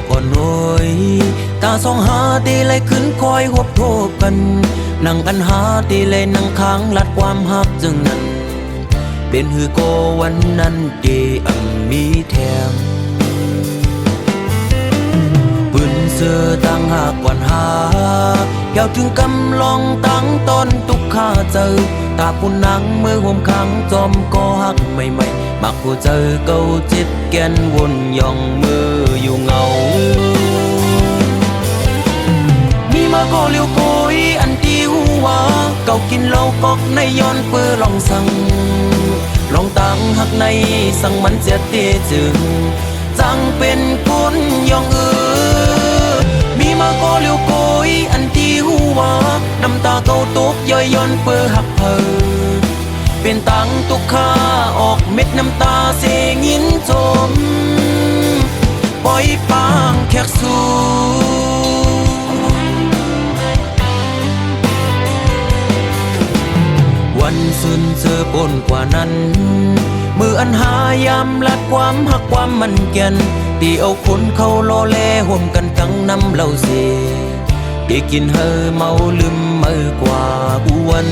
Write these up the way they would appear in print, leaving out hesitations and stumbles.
ก่อนหน่อยตาสองหาตีเลยขึ้นคอยหบโทบกันนั่งกันหาตีเลยนั่งค้างลัดความหักจึงนั้นเป็นหือโกวันนั้นดีมีแถมปืนเสือตั้งหากก่อนหาเยาวถึงกำลองตั้งตอนตุกข้าเจอตาปุ่นนังเมื่อห่มขังจอมก็หักใหม่ๆมักผู้เจอเก่าจิตแกนวนย่องมืออยู่เงามีมาก็เลี้ยวโกยอันที่หัวเก่ากินเหล้ากอกในย้อนเปื้อลองสั่งลองตั้งหักในสั่งมันเสียเตจึงจังเป็นคนย่องมีมาก็เลี้ยวโกยอันที่หัวน้ำตาเก่าตกย่อยย้อนเปื้อหักเพอเป็นตังตุกข้าออกเม็ดน้ำตาเสียงยินจมปล่อยปางแขกสู่วันสุนเจอปนกว่านั้นมืออันหายามลัดความหักความมันเกียนตีเอาคนเขาโลเลห่มกันตั้งน้ำเหล้าเสียตีกินเฮอเมาลืมมือกว่าอ้วน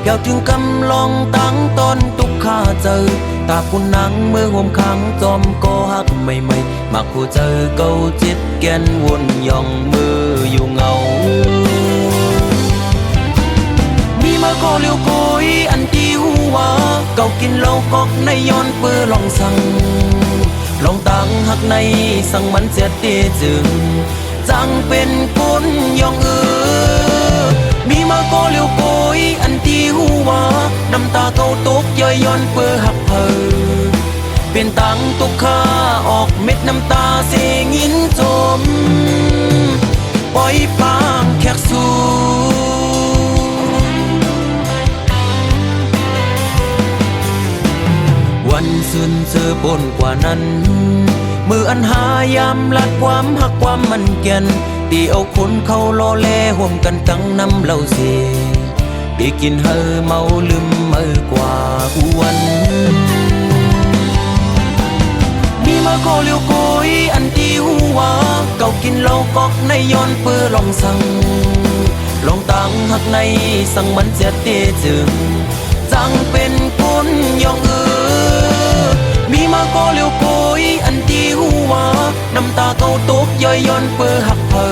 เยาวถึงกำลองตั้งตอนตุกข้าเจอตาปุ่นนังเมื่อห่มขังจอมก็หักใหม่ๆมักผู้เจอเก่าจิตแกนวนย่องมืออยู่เงามีมาก็เลี้ยวโกยอันที่หัวเก่ากินเหล้ากอกในย้อนเปื้อลองสั่งลองตั้งหักในสั่งมันเสียเตจึงจังเป็นคนย่องมีมาก็เลี้ยวโกยอันที่หัวน้ำตาเก่าตกย่อยย้อนเปื้อหักเพอเป็นตังตุกข้าออกเม็ดน้ำตาเสียงยินจมปล่อยปางแขกสู่วันสุนเจอปนกว่านั้นมืออันหายามลัดความหักความมันเกียนตีเอาคนเขาโลเลห่มกันตั้งน้ำเหล้าเสียตีกินเฮอเมาลืมมือกว่าอ้วนมีมาก็เลี้ยวโกยอันที่หัวเก่ากินเหล้ากอกในย้อนเปื้อลองสั่งลองตั้งหักในสั่งมันเสียเตจึงจังเป็นคนย่องมีมาก็เลี้ยวโกยอันที่หัวน้ำตาเก่าตกย่อยย้อนเปื้อหักเพอ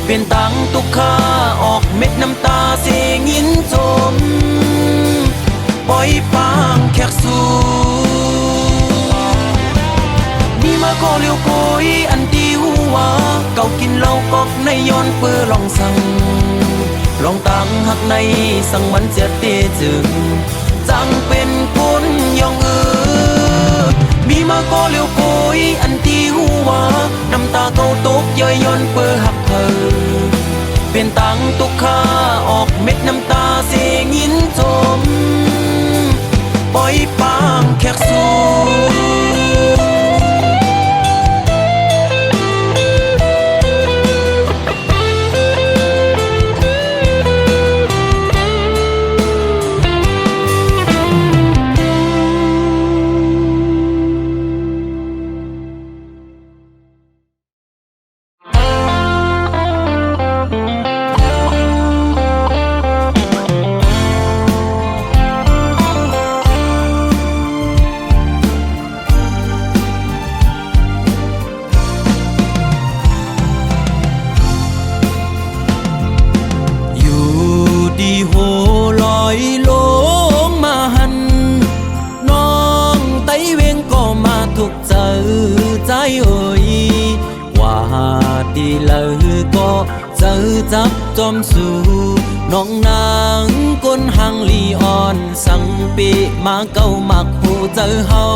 เป็นตังตุกข้าออกเม็ดน้ำตาเสียงยินจมปล่อยปางแขกสู่มีมาก็เลี้ยวโกยอันที่หัวเก่ากินเหล้ากอกในย้อนเปื้อลองสั่งลองตั้งหักในสั่งมันเสียเตจึงจังเป็นคนย่องมีมาก็เลี้ยวโกยอันที่หัวน้ำตาเก่าตกย่อยย้อนเปื้อหักเพอเป็นตังตุกข้าออกเม็ดน้ำตาเสียงยินจมปล่อยปางแขกสู่ ตีเลยก็เจอจับจอมสู่น้องนางก้นหังลีอ่อนสั่งปีมาเก่ามักผู้เจอเฮา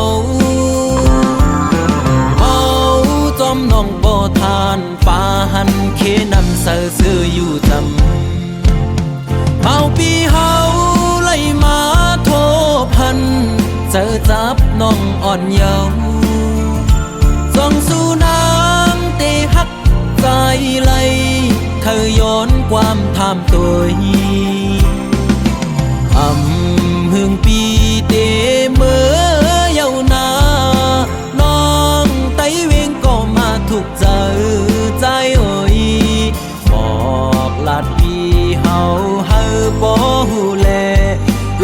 อ่อนเยาว์ส่องสู่น้ำเตหักใจไหลเธอย้อนความทำตัวหึงปีเตเมื่อเยาวนานองไต้เวงก็มาถูกเจอใจเอ่ยบอกลาดพี่เฮาเฮาบ่ฮู้แล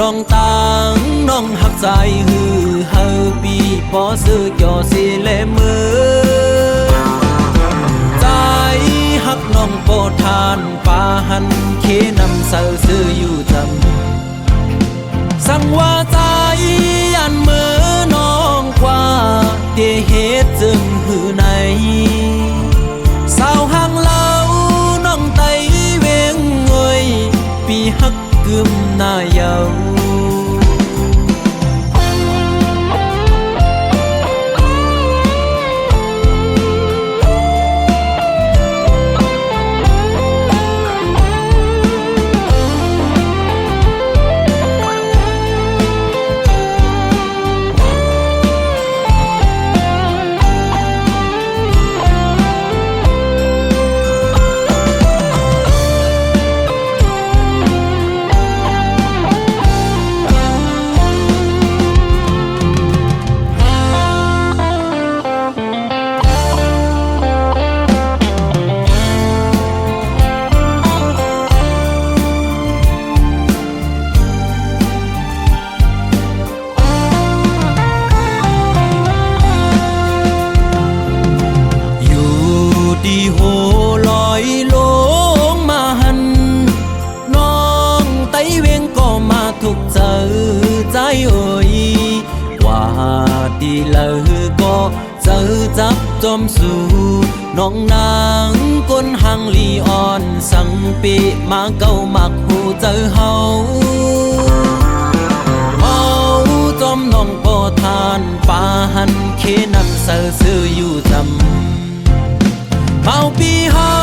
ลองตังน้องหักใจฮือเฮาปีบ่ซื้อจอสิเลมือใจหักน้องโปทานปาหันเคนำเสาซื้ออยู่จำสั่งว่าใจยันเมื่อน้องกว่าเดเหตุจึงหือในสาวห่างเล่าน้องไตเวงเงยปีหักกึมหน้าเยาดีโหลอยลงมาหันน้องไต้เวงก็มาถูกเจอใจเอ่ยว่าดีเลยก็เจอจับจอมสู่น้องนางก้นหังลีอ่อนสังปีมาเก้ามักหูเจอเฮาจอมน้องบ่ทานปาหันเคนำเสือซื้ออยู่จำเมาปีเฮา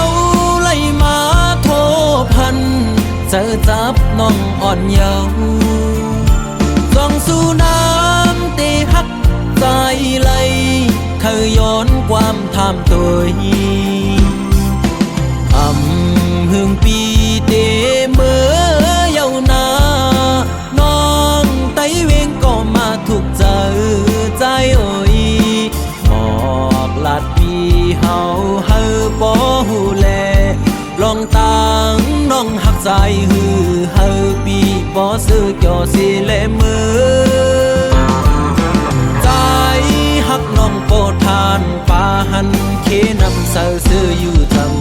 ไล่มาโทพันเจอจับน้องอ่อนเยาว์ส่องสู่น้ำเตหักใจไหลเธอย้อนความทำตัวหึงปีเตเมื่อเยาวนานองไต้เวงก็มาถูกเจอใจเอ่ยบอกลาดพี่เฮาเฮาบ่ฮู้แลลองตังน้องหักใจฮือเฮาปีบ่ซื้อจอสิเลมือใจหักน้องโปทานปาหันเคนำเสาซื้ออยู่จำ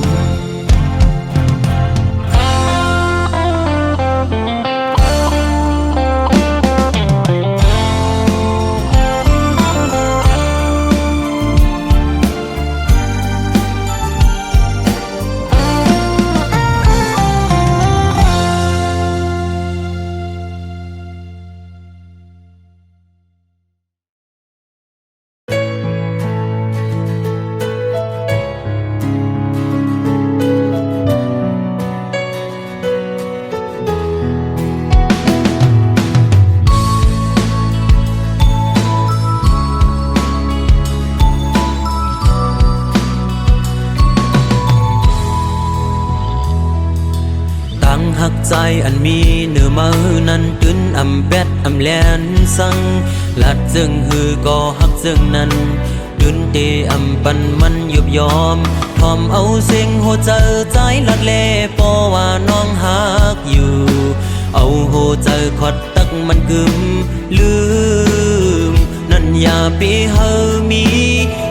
หักใจอันมีเนื้อมือนั้นตึนอำแบดอำแลนสังลัดจึงฮือก็หักจึงนั้นดึนเตอำปันมันยุบยอมทอมเอาเสียงโหเจอใจลัดเลปอว่าน้องหักอยู่เอาโหเจอขอดตักมันกึมลืมนั่นอย่าไปเฮอมี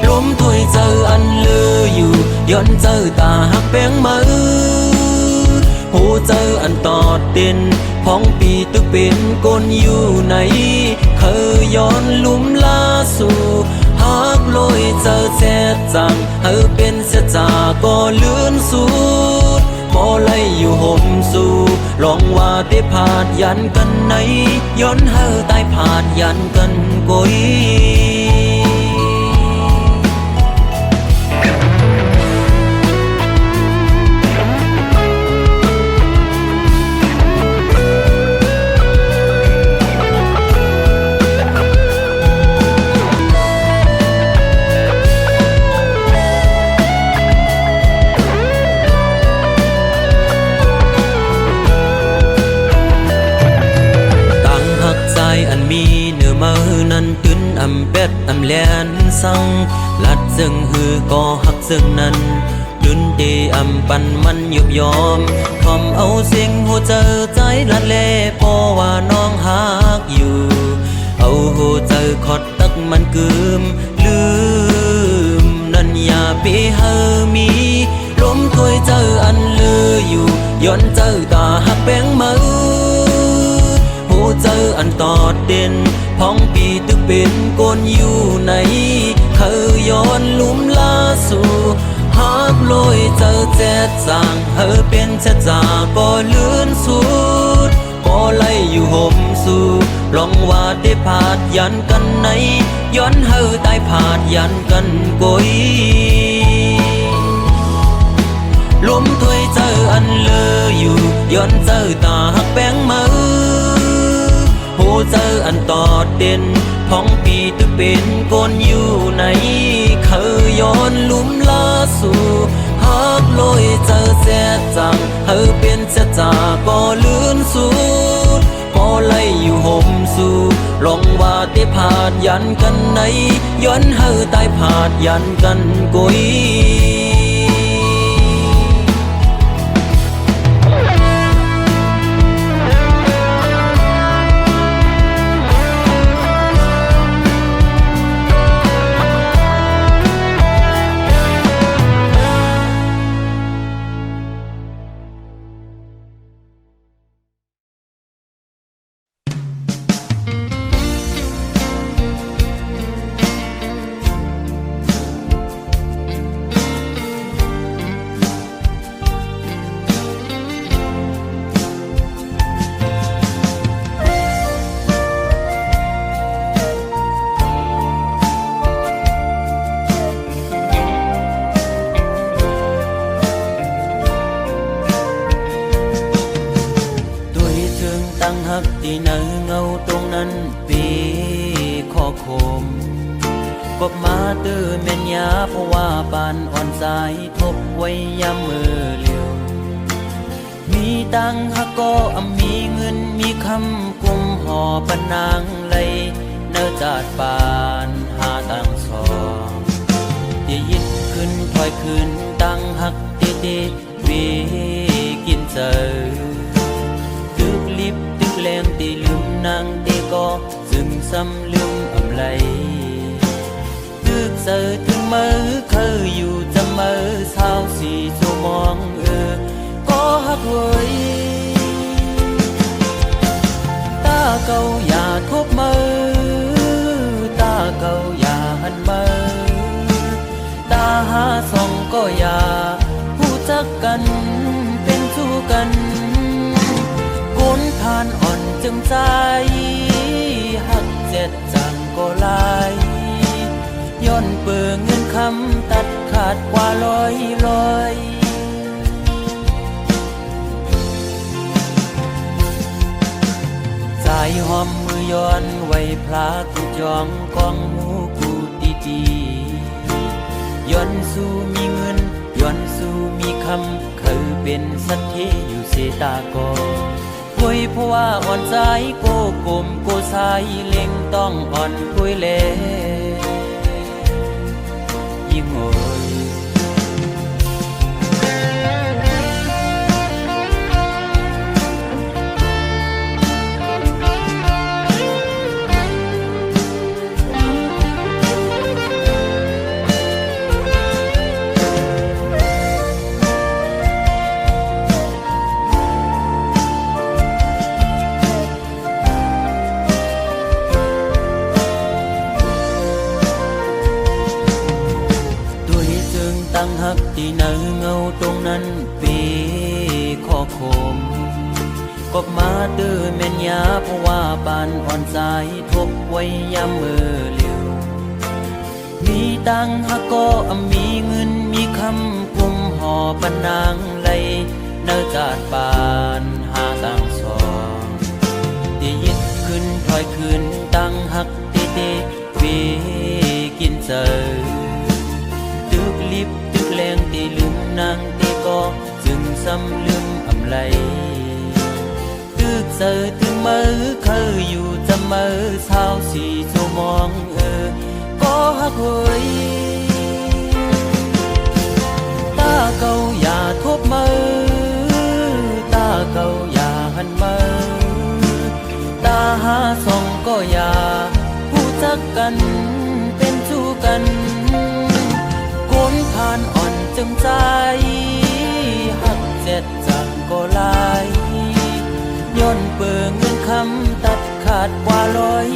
ล้มถ้วยเจออันเลืออยู่ย้อนเจอตาหักแป้งมือหูเจออันตอดเด่นพ้องปีตึกเป็นก้นอยู่ไหนเคยย้อนลุ่มลาสู่หักลอยเจอแซ่จังเฮาเป็นเสียจาก็เลื่อนสุดบ่ไล่อยู่ห่มสู่ลองว่าได้ผาดยันกันไหนย้อนเฮาตายผาดยันกันกอย อำแลนสั่งลัดซึ่งหือก็หักซึ่งนั้นดุนตีอำปันมันยุบยอมทอมเอาสิ่งหัวเจอใจละเลเพราะว่าน้องหักอยู่เอาหัวเจอขอดตักมันกึมลืมนั่นอย่าไปเฮอมีลมถวยเจออันลืออยู่ย้อนเจอตาหักแบงมือหูเจออันตอดเด่นพ้องปีตึกเป็นกนอยู่ในเคยย้อนลุ่มลาสู่หักลอยเจอแจ๊ดจางเฮอเป็นแจ๊ดจาก็ลื่นสุดก็ไล่อยู่ห่มสู่ลองว่าได้ผาดยันกันในย้อนเฮอตายผาดยันกันกยลมถวยเจออันเลออยู่ย้อนเจอตาหักแบงมือหูเจออันตอดเด่นพ้องปีตึกเป็นกนอยู่ในเคยย้อนลุ่มลาสู่หักลอยเจอแจ๊ดจังเฮอเป็นแจ๊ดจาก็ลื่นสุดก็ไล่อยู่ห่มสู่ลองว่าได้ผาดยันกันในย้อนเฮอตายผาดยันกันกยตั้งหักที่เนเงาตรงนั้นปีขอคมกบมาตื้อแม่นยาเพราะว่าปานอ่อนสายทบไว้ยามมือเลี้ยวมีตังหักก็มีเงินมีคำกุมห่อปนางไหลเนื้อจาดปานหาตังสองที่ยิดขึ้นถอยขึ้นตั้งหักตีตีวีกินเจอแรงตีลืมนางตีก็ซึ่งซ้ำลืมอำไลตึกเสือถึงมือเคยอยู่จะมือเศร้าสีชูมองก็หักเว้ยตาเก่าอย่าทบมือตาเก่าอย่าหันมือตาหาส่องก็อย่าผู้จักกันเป็นสู้กันคนผ่านอ่อนจึงใจหักเจ็ดจังก็ลายย้อนเปื่อเงินคำตัดขาดกว่าลอยสายหอมมือย้อนไว้พลากูจองกองหูกูตีย้อนสู้มีเงินย้อนสู้มีคำเคยเป็นสัตย์อยู่เสตากอคุยเพราะว่าอ่อนใจโกกลมโกสายเล็งต้องอ่อนคุยเล่ยิ่งโอยตั้งหักที่เนเงาตรงนั้นปีขอคมกบมาตื้อแม่นยาเพราะว่าปานอ่อนสายทบไว้ยามมือเลี้ยวมีตังหักก็มีเงินมีคำกุมห่อปนางไหลเนื้อจาดปานหาตังสองที่ยิดขึ้นถอยขึ้นตั้งหักตีตีวีกินเจอตึกลิบตึกแรงตีลืมนางตีก็จึงซ้ำลืมอำไลตึกเสือถึงมือเคยอยู่จะมือเศร้าสีชูมอง ก็ฮักเฮ้ยตาเก่าอย่าทบมือตาเก่าอย่าหันมือตาหาส่องก็อย่าผู้จักกันเป็นชู้กันคนผ่านอ่อนจึงใจหักเจ็ดจักก็ลายย้อนเปิงเงินคำตัดขาดกว่าร้อย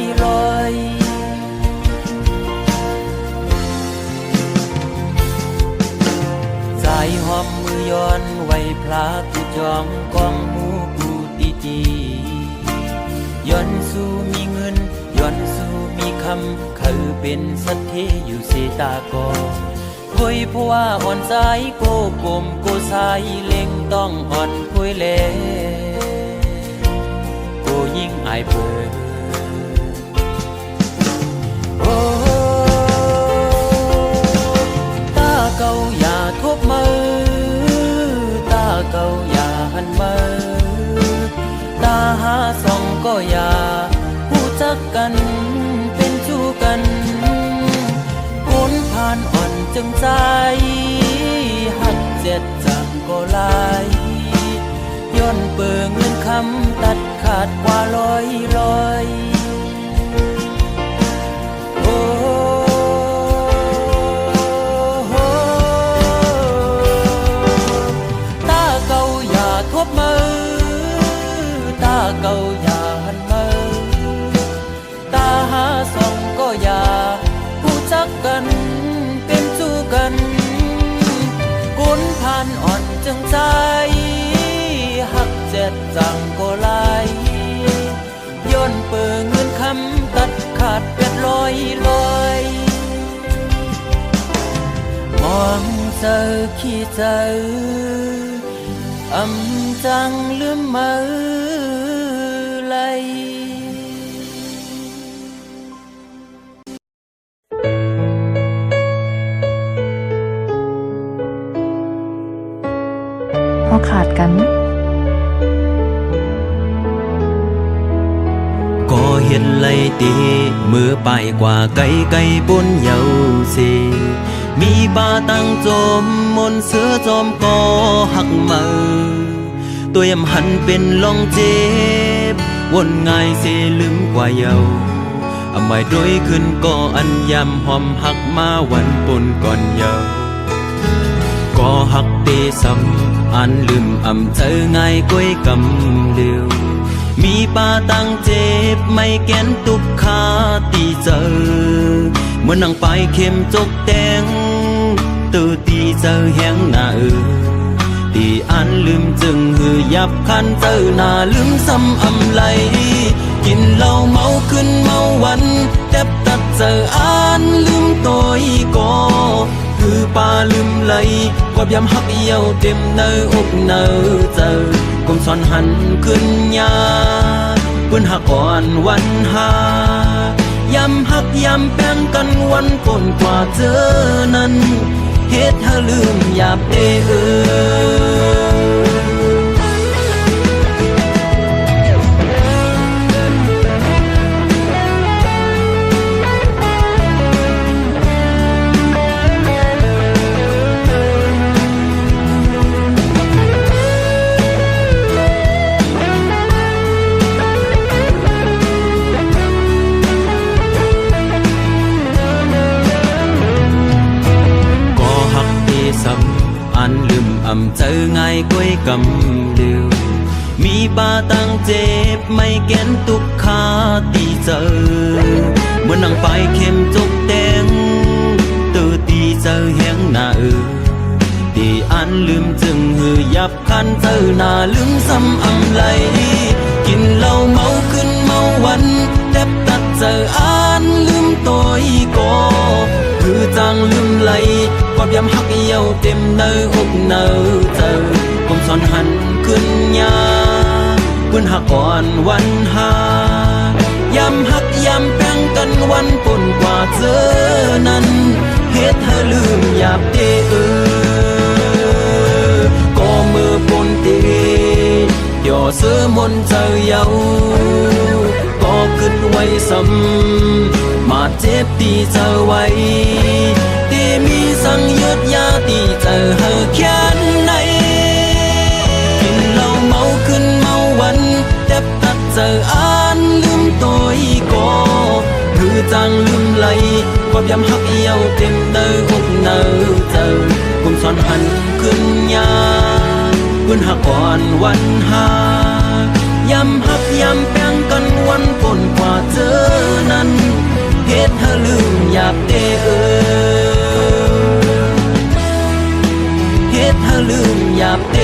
สายหอมมือย้อนไว้พลากูจองกองหูกูตีจีย้อนสู้มีเงินย้อนสู้มีคำคือเป็นสัตธีอยู่เสตากอคอยเพราะว่าอ่อนใจโกกลมโกสายเล็งต้องอ่อนคุยเล่โกยิ่งอายเปิดโอ้ตาเก่าอย่าทบมือตาเก่าอย่าหันมือตาหาส่องก็อย่าผู้จักกันเป็นชู้กันคนผ่านอ่อนจึงใจหักเจ็ดจังก็ลายย้อนเปิงเงินคำตัดขาดกว่าร้อยโอ้ตาเก่าอย่าทบมือตาเก่าอย่าหันมือตาหาส่องก็อย่าผู้จักกันเป็นชู้กันคนผ่านอ่อนจึงใจหักเจ็ดจังก็ลายย้อนเปิงเงินคำตัดขาดเป็ดลอยมองเจอขี้เจอจังลืมมือไหลพอขาดกันก็เห็นไลตีมือไปกว่าไก่ปนเยาสีมีป่าตั้งจมมนเสือจอมก็หักมือตัวยำหันเป็นลองเจ็บวนง่ายเสลืมกว่าเยาไม่โดยขึ้นก็อันยำหอมหักมาวันปนก่อนเยาก็หักเตซ้ำอันลืมเจอง่ายก้อยกำเดียวมีป่าตั้งเจ็บไม่แก้นตุกขาตีเจอเมื่อนั่งไปเข้มจกแดงตื่ตีเจอแหงหน้าตีอันลืมจึงหือยับคันเจอหน้าลืมซ้ำไหลกินเหล้าเมาขึ้นเมาวันแทบตัดเจออันลืมตัวก็คือป่าลืมไหลกอบยำหักเยี่ยวเต็มเนื้ออกเนื้อเจอกลมซ้อนหันขึ้นยาเพื่อนหักอ่อนวันหายำหักยำแป้งกันวันก่อนกว่าเจอนั้นเฮ็ดให้ลืมหยาบเด้อันลืมเจอง่ายก้อยกำเดียวมีป่าตั้งเจ็บไม่แก้นตุกขาตีเจอเมื่อนั่งไปเข้มจกแดงตื่ตีเจอแหงหน้าตีอันลืมจึงหือยับคันเจอหน้าลืมซ้ำไหลกินเหล้าเมาขึ้นเมาวันแทบตัดเจออันลืมตัวก็คือจางลืมไหลกอบยำหักเยี่ยวเต็มเนื้ออกเนื้อเจอกลมซ้อนหันขึ้นยาเพื่อนหักอ่อนวันหายำหักยำแป้งกันวันปนกว่าเจอนั้นเฮ็ดให้ลืมหยาบเด้ก็มือปนเตย่อเสือมนเจอเยาก็ขึ้นไว้ซ้ำมา เจ็บที่เจอไว้ที่มีสั่งยืดยาที่เจอเฮอแค่ไหนกินเหล้าเมาขึ้นเมาวันเจ็บตัดเจออ่านลืมตัวอีกก็หรือจางลืมไหลความย้ำหักเยี่ยวเต็มเนื้อหกเนื้อเจอผมสอนหันขึ้นยาพื้นหักก่อนวันหาย้ำหักย้ำแป้งกันวันฝนกว่าเจอนั้นเฮ็ดให้ลืมอยากเตเฮ็ดให้ลืมอยากเต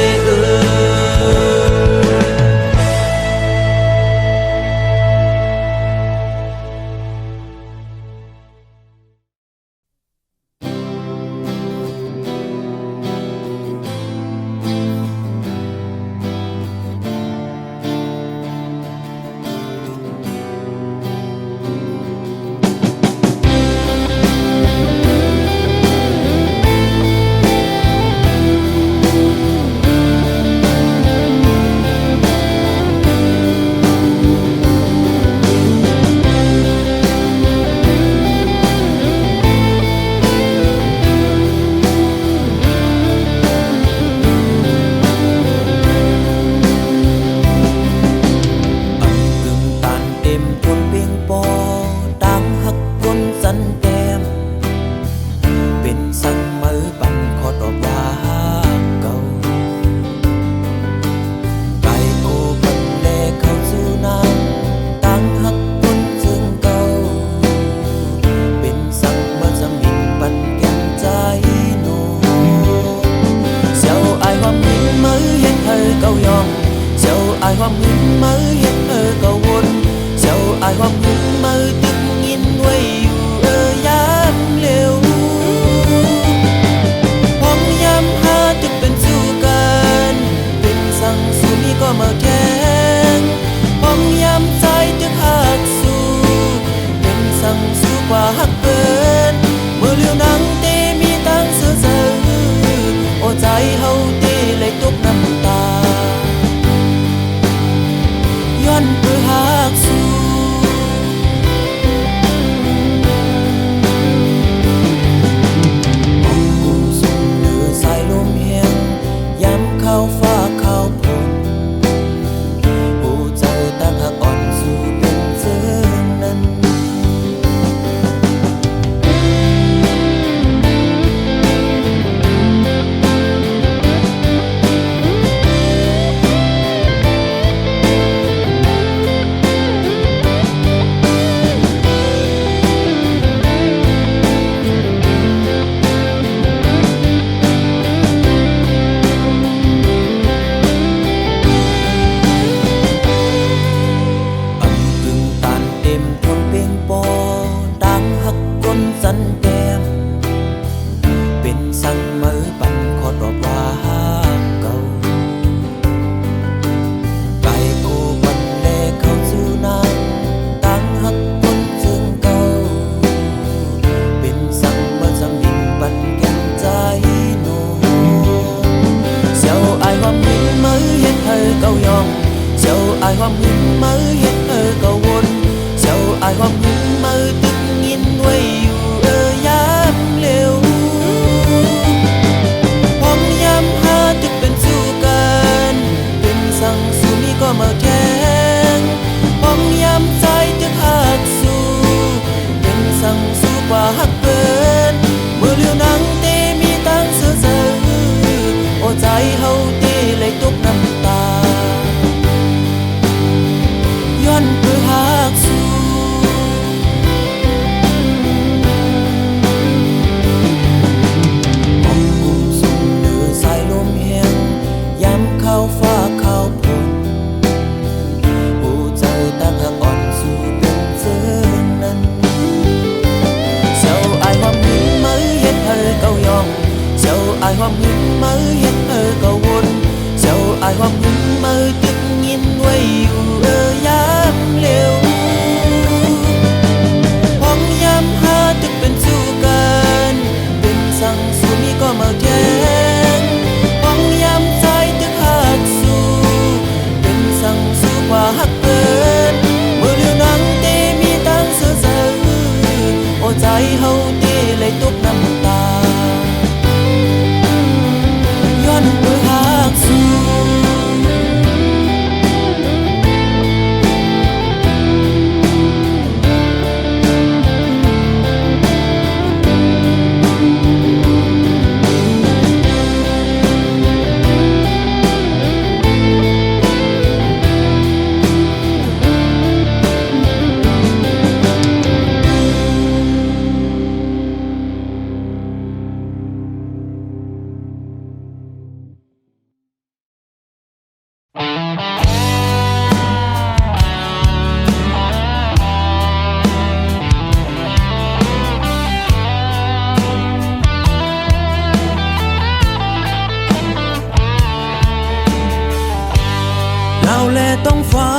และต้องฟ้า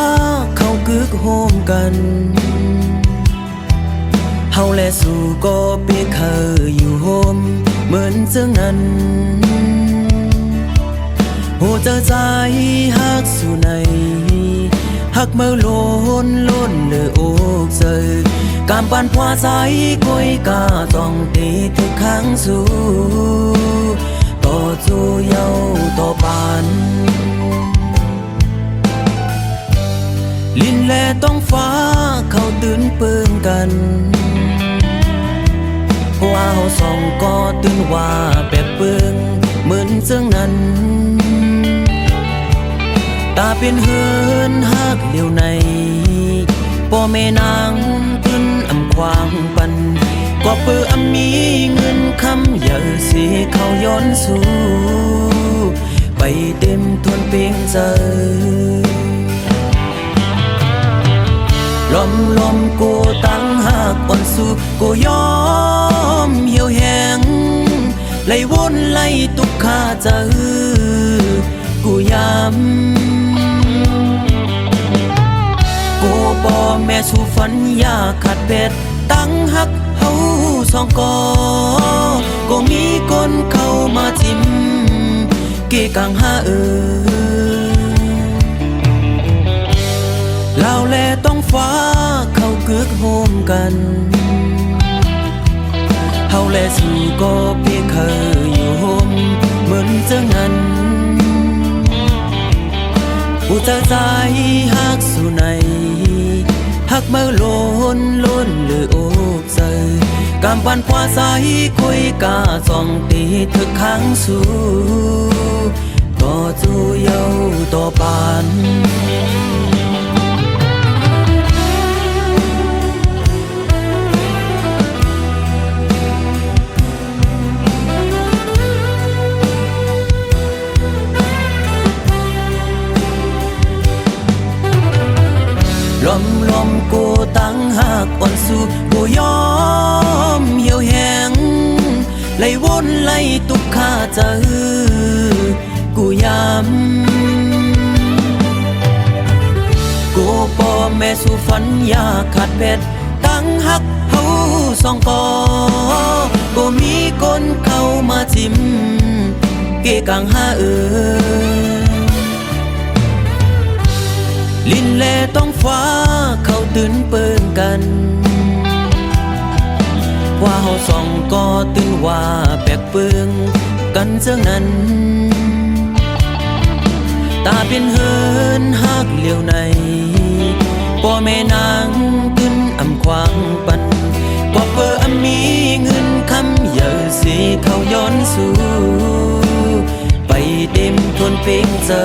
เขากึกโฮมกันเฮาและสู่ก็เปียเคยอยู่โฮมเหมือนเจ้านั้นหูเจอใจฮักสู่ในฮักเมื่อล้นเลยโอกเจอการปั่นพวาใจก้อยกาต้องตีทุกครั้งสู่ต่อจูเยาต่อปานลินและต้องฟ้าเขาตื่นเปิงกันว่าเฮาสองก็ตื่นว่าแปดเปิงเหมือนเจ้านั้นตาเป็นเฮือนฮักเดียวในพ่อแม่นางขึ้นอำควางปันก็เปื้อมีเงินคำอย่าสิเขาย้อนสู่ไปเต็มทวนเพียงใจลมกูตั้งหากอ่อนสู่กูยอมเหี่ยวแห้งไล่วนไล่ตุกขาเจอกูย้ำกูบ่แม่สู่ฝันอยากขัดเป็ดตั้งหักเฮาสองก็มีคนเข้ามาจิ้มเกกังหาลาวแลต้องฟ้าเขากึกโฮมกันเฮาแลสู่ก็เพียงเคยอยู่โฮมเหมือนเจ้านั้นผู้เจอใจฮักสู่ในฮักเมื่อล้นหรือโอกใจกำปันพวาใจคุยกาส่องตีเธอค้างสู่ต่อจูเยาต่อปานลมกูตั้งหากอ่อนสู่กูยอมเหี่ยวแห้งไล่วนไล่ตุกขาเจอกูย้ำกูป่อแม่สู่ฝันอยากขัดเป็ดตั้งหักเฮาสองก็มีคนเข้ามาจิ้มเกกังหาลินและต้องฟ้าเขาตื่นเปิงกันว่าเฮาสองก็ตื่นว่าแปลกเปิงกันเจ้านั้นตาเป็นเฮินฮักเหลียวในพ่อแม่นางขึ้นอำควางปันก็เปิดมีเงินคำเยอะสิเขาย้อนสู่ไปเต็มทนเพียงเจอ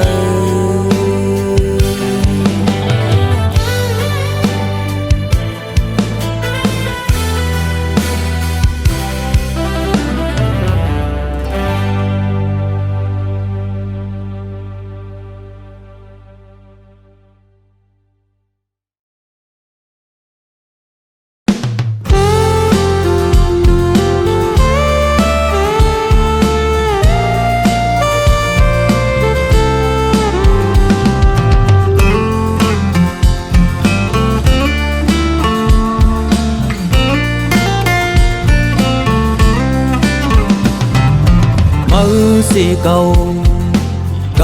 สิเก่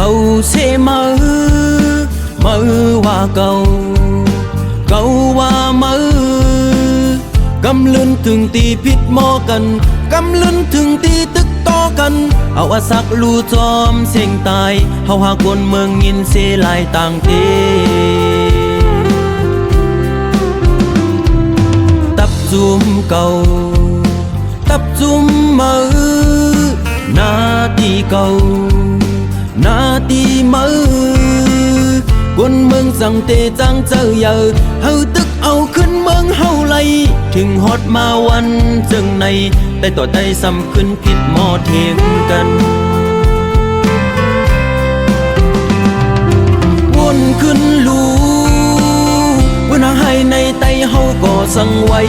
าเสมือว่าเก่าว่ามือกำลืนถึงตีพิษหมอกันกำลืนถึงตีตึกต่อกันเอาอาสักลูจอมเสียงตายเฮาหาคนเมืองยินเสลายต่างเทตับจุมเก่าตับจุมมือนาทีเก่านาทีมือบนเมืองสังเตจังเจอเยอะเฮาตึกเอาขึ้นเมืองเฮาไล่ถึงฮอดมาวันจึงในแต่ต่อได้ซ้ำขึ้นผิดหมอเทียงกันวนขึ้นลูวันให้ในไตเฮาก็สั่งไว้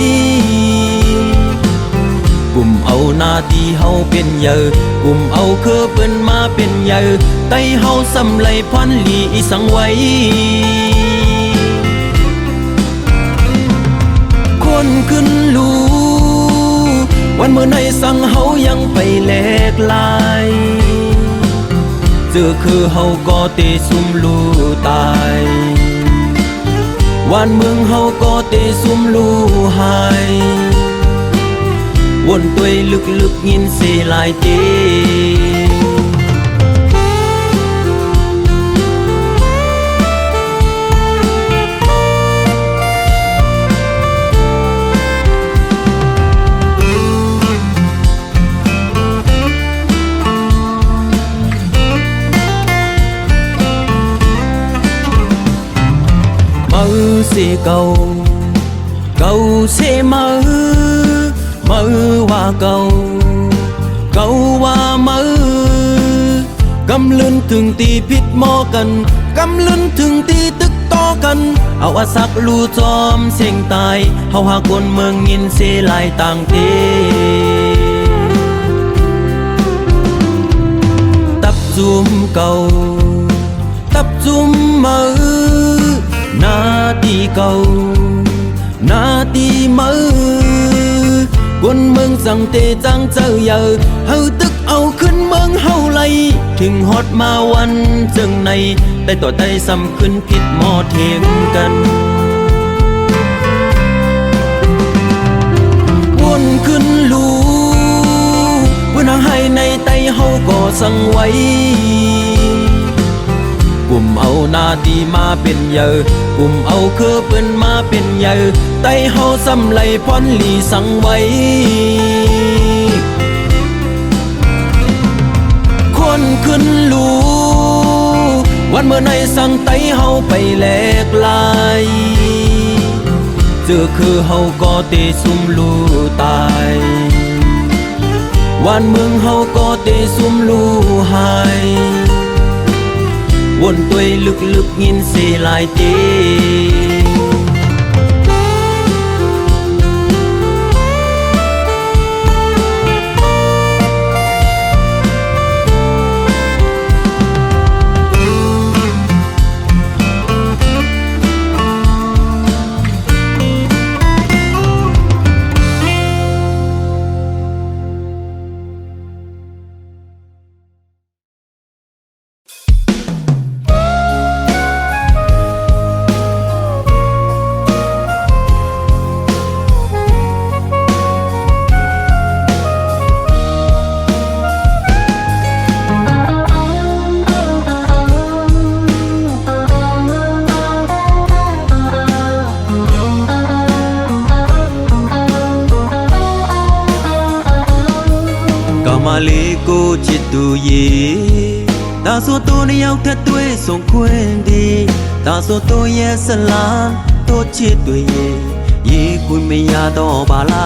กลุ่มเอาหน้าที่เฮาเป็นเยอะกลุ่มเอาคือเปิ้นมาเป็นเยอะไต้เฮาสำไหลพันลีอีสังไว้คนขึ้นรู้วันเมื่อในสังเฮายังไปแลกลายเจอคือเฮาก็เตซุ่มลูตายวันเมืองเฮาก็เตซุ่มลูหายวนตัวลึกๆยินเสียหลายเตเสียเก่าเสียมือว่าเก่าว่ามือกำลืนถึงตีพิษหมอกันกำลืนถึงตีตึกต่อกันเอาอาสักลูจอมเสียงตายเฮาหาคนเมืองยินเสียหลายต่างเตตับจุ่มเก่าตับจุ่มมือนาทีเก่านาทีมือกวนเมืองสั่งเตจังเจอเยอะเฮาตึกเอาขึ้นเมืองเฮาไลถึงฮอดมาวันจึงในได้ต่อได้ซ้ำขึ้นผิดหมอเทียงกันวนขึ้นลูเพื่อนให้ในไตเฮาก็สั่งไว้กลุ่มเอาหน้าที่มาเป็นเยอะกลุ่มเอาคือเปิ้นมาเป็นเยอะไต้เฮาสำไหลพรลีสังไว้คนขึ้นลูวันเมื่อในสังไต้เฮาไปแลกลายเจอคือเฮาก็เตซุ่มลูตายวันเมืองเฮาก็เตซุ่มลูหายวนตัวลึกๆยินเสียหลายเตมาเลโกจิตตุเยตาโซโตนยาวแท้ด้วยส่งควนดีตาโซโตเยสลาโตจิตตุเยเยคุยไม่ยาต่อบาลา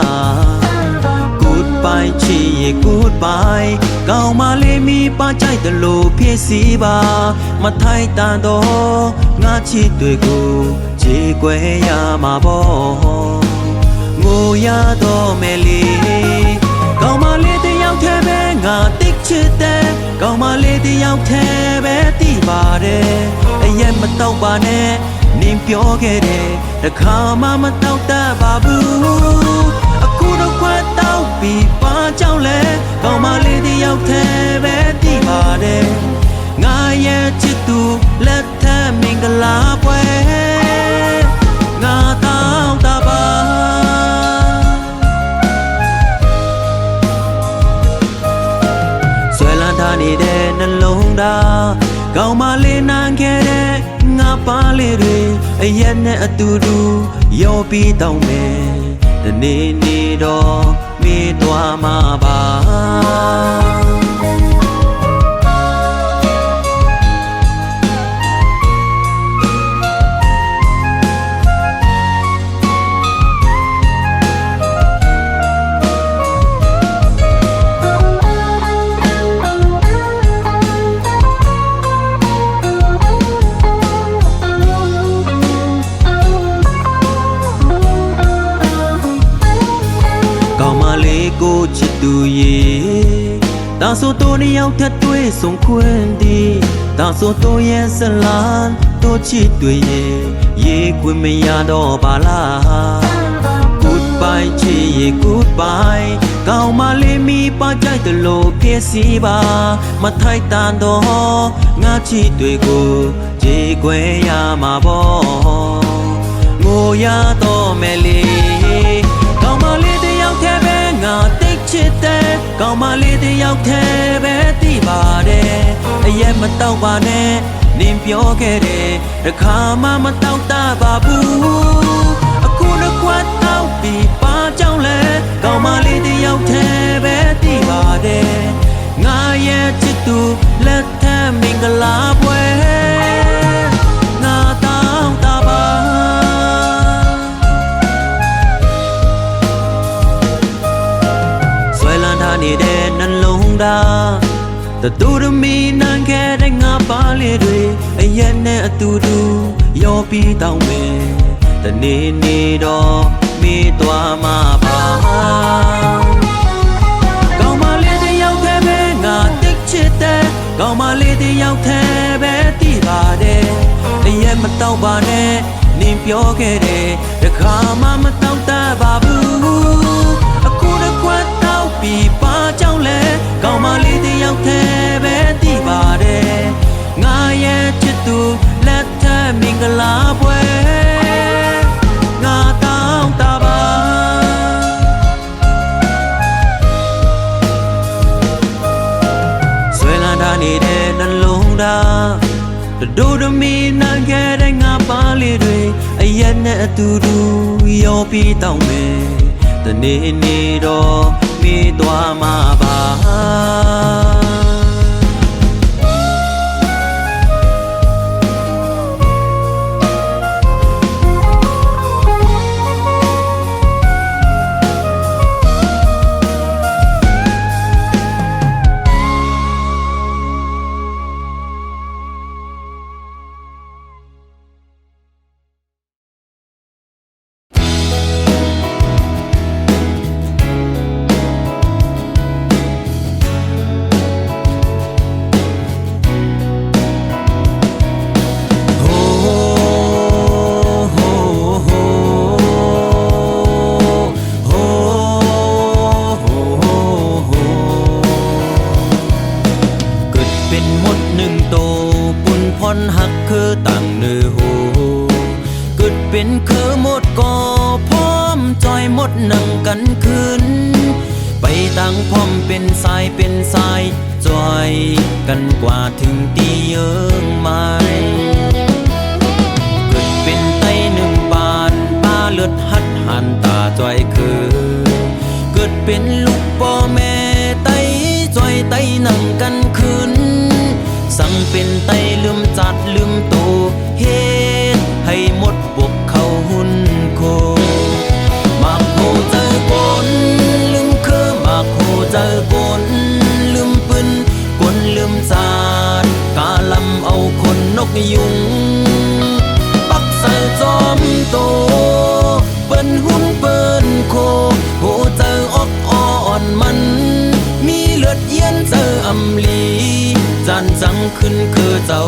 Goodbye ชีเย Goodbye เก่ามาเลมีป้าใจตะโลเพียสีบามาไทยตาโดงาจิตด้วยกูเจกวยยามาบองูยาโตเมลีเก่ามาเลที่ยาวแท้แบงาติ๊กชิดแต่เก่ามาเลที่ยาวแท้แบตีบาเดไอเย็นมาเต้าบาเน่นิ่มเปียวแค่เดแต่ข้ามาเต้าแต่บาบูกูดอกว่าเต้าปีป้าเจ้าเล่เก่ามาเลที่ยาวแท้แบตีบาเดงาเย่จิตตูและแท้มิงกะลาเวงาเต้าตาบานี่เดนลงดาเก่ามาเลนางแค่เดงาปาเลเรไอเย็นเนอตูดูโยปีตองเมแต่นี่ดอมีตัวมาบา ချစ်သူရေဒါဆိုတို့နှစ်ယောက်ထက်တွေ့ဆုံခွင့်ဒီဒါဆိုတို့ရဲ့ဇလန်တို့ချစ်တွေရေခွင့်မရတော့ပါလား Goodbye ချစ်ရေ Goodbye ကောင်းမလေးမိပါကြိုက်တယ်လို့ဖြစ်စီပါမထိုက်တန်တော့ငါချစ်တွေကိုကြေခွဲရမှာပေါ့ငိုရတော့မယ်လေကောင်းမလေးတယောက်တည်းပဲငါတိတ်ချစ်တယ်ကောင်းမလေးတယောက်တည်းပဲသိပါတယ်အရက်မတော့ပါနဲ့နင်ပြောခဲ့တယ်တစ်ခါမှမတော့တပါဘူးအခုတစ်ခွက်တော့ပြီးပါကြောင်းလဲကောင်းမလေးတယောက်တည်းပဲသိပါတယ်ငါရဲ့ချစ်သူလက်ထက်မင်္ဂလာပွဲငါတောင်းတပါဆွဲလန်းထားနေတဲ့နှလုံးသားတတူတမီနံခဲ့တဲ့ငါပါလေးတွေအရက်နဲ့အတူတူရောပြီးတောင်းမယ်တနေ့နေ့တော့မေးသွားမှာပါကောင်းမလေးတယောက်တည်းပဲငါတိတ်ချစ်တယ်ကောင်းမလေးတယောက်တည်းပဲသိပါတယ်အရက်မတော့ပါနဲ့နင်ပြောခဲ့တယ်တစ်ခါမှမတော့တတ်ပါဘူးအခုတစ်ခွက်တော့ပြီးပါကြောင်းလဲကောင်းမလေးတယောက်တည်းပဲသိပါတယ်ငါရဲ့ချစ်သူလက်ထက်မင်္ဂလာပွဲငါတောင်းတပါဆွဲလန်းထားနေတဲ့နှလုံးသားဒိုဒမီနံခဲ့တဲ့ငါပါလေးတွေအရက်နဲ့အတူတူရောပြီးတောင်းမယ်တနေ့နေ့တော့မေးသွားမှာပါหักคือต่างเนื้อหูกึดเป็นคือหมดก่อพร้อมจอยหมดนั่งกันคืนไปต่างพร้อมเป็นสายจอยกันกว่าถึงตีเยิงไม้กึดเป็นไตหนึ่งบานป้าเลือดหัดหันตาจอยคือกึดเป็นลูกพ่อแม่ไตจอยไตนั่งกันคืนสั่งเป็นไตลืมจัดลืมโตเฮ็ดให้หมดพวกเขาหุ่นโคมากโหเจอกนลืมคือมากโหเจอกนลืมปืนกนลืมจานกาลำเอาคนนกยุงปักใส่จอมโตเปิ้นหุ่นเปิ้นโคโหเจอออกอ่อนมันมีเลือดเย็นเจออำลีจานจังขึ้นคือเจ้า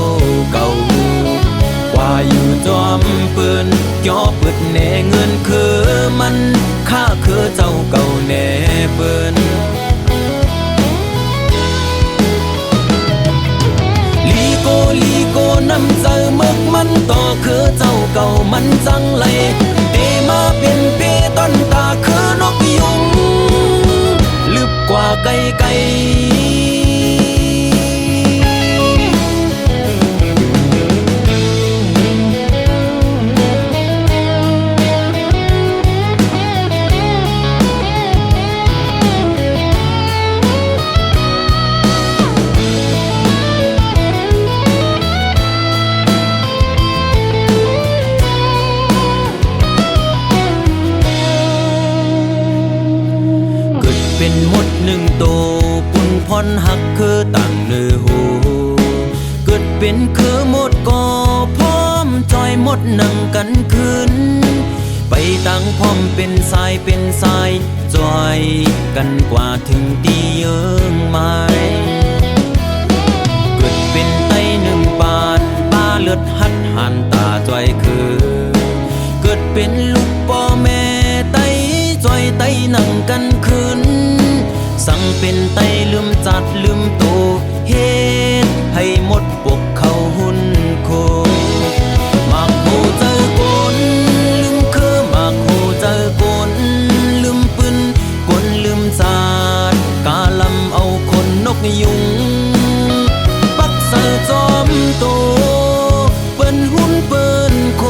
เก่าว่าอยู่จอมปืนย่อปืดแน่เงินคือมันข้าคือเจ้าเก่าแน่ปืนลีโกน้ำใจมึกมันต่อคือเจ้าเก่ามันจังไรเตมาเป็นเปต้นตาคือนกยุงลึกกว่าไกลเป็นหมดหนึ่งโตปุ่นพรหักคือต่างเนื้อหูเกิดเป็นคือหมดก่อพร้อมจอยหมดนั่งกันคืนไปต่างพร้อมเป็นสาย จอยกันกว่าถึงตีเยิงไม้เกิดเป็นไตหนึ่งปานป้าเลือดหัดหันตาจอยคือเกิดเป็นลูกพ่อแม่ไตจอยไตนั่งกันคืนสั่งเป็นไตลืมจัดลืมโตเฮ็ดให้หมดปกเขาหุ่นโคมากโหเจอกนลืมคือมากโหเจอกนลืมปืนกนลืมจาดกาลำเอาคนนกยุงปักใส่จอมโตเปิ้นหุ่นเปิ้นโค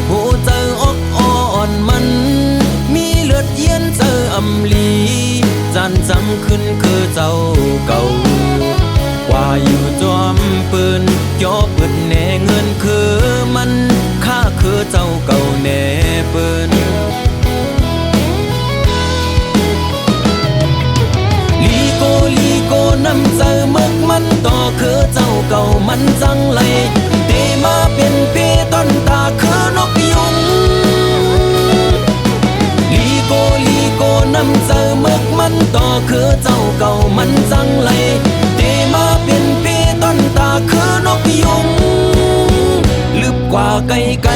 โหเจอออกอ่อนมันมีเลือดเย็นเจออำลีจันจำขึ้นคือเจ้าเก่าว่าอยู่จอมปืนย่อเปิดแน่เงินคือมันค่าคือเจ้าเก่าแน่ปืนลีโกน้ำเจอมึกมันต่อคือเจ้าเก่ามันจังไรเตมาเป็นปีต้นตาคือนกยุงลีโกน้ำเจอมึกมันต่อคือเจ้าเก่ามันจังไรเตมาเป็นปีต้นตาคือนกยุงลึกกว่าไกล